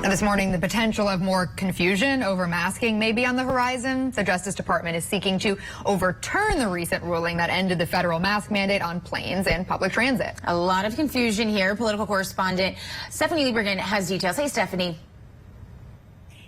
Now this morning, the potential of more confusion over masking may be on the horizon. The Justice Department is seeking to overturn the recent ruling that ended the federal mask mandate on planes and public transit. A lot of confusion here. Political correspondent Stephanie Lieberman has details. Hey, Stephanie.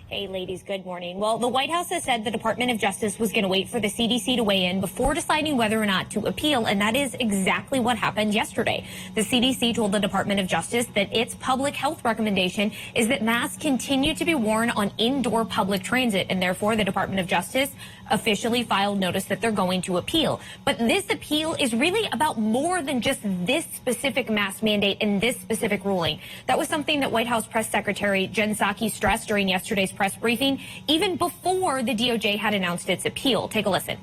Hey, ladies, good morning. Well, the White House has said the Department of Justice was going to wait for the CDC to weigh in before deciding whether or not to appeal, and that is exactly what happened yesterday. The CDC told the Department of Justice that its public health recommendation is that masks continue to be worn on indoor public transit, and therefore the Department of Justice officially filed notice that they're going to appeal. But this appeal is really about more than just this specific mask mandate and this specific ruling. That was something that White House Press Secretary Jen Psaki stressed during yesterday's press briefing, even before the DOJ had announced its appeal. Take a listen.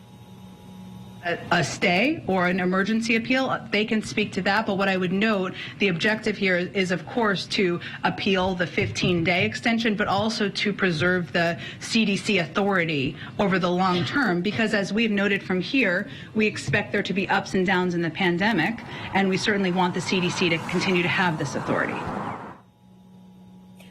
A stay or an emergency appeal, they can speak to that. But what I would note, the objective here is, of course, to appeal the 15-day extension, but also to preserve the CDC authority over the long term. Because as we've noted from here, we expect there to be ups and downs in the pandemic, and we certainly want the CDC to continue to have this authority.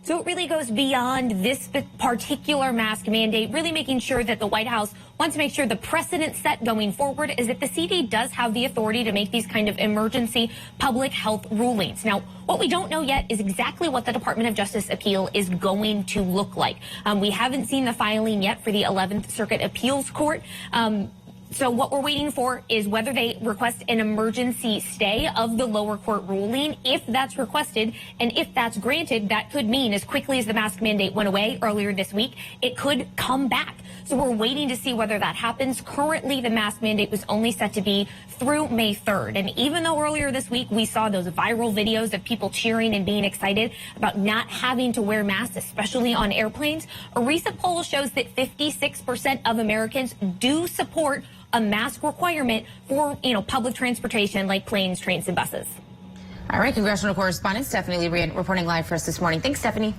So it really goes beyond this particular mask mandate, really making sure that the White House wants to make sure the precedent set going forward is that the CD does have the authority to make these kind of emergency public health rulings. Now, what we don't know yet is exactly what the Department of Justice appeal is going to look like. We haven't seen the filing yet for the 11th Circuit Appeals Court. So what we're waiting for is whether they request an emergency stay of the lower court ruling. If that's requested and if that's granted, that could mean as quickly as the mask mandate went away earlier this week, it could come back. So we're waiting to see whether that happens. Currently, the mask mandate was only set to be through May 3rd. And even though earlier this week we saw those viral videos of people cheering and being excited about not having to wear masks, especially on airplanes, a recent poll shows that 56% of Americans do support a mask requirement for, public transportation like planes, trains, and buses. All right, congressional correspondent Stephanie Lieberman reporting live for us this morning. Thanks, Stephanie.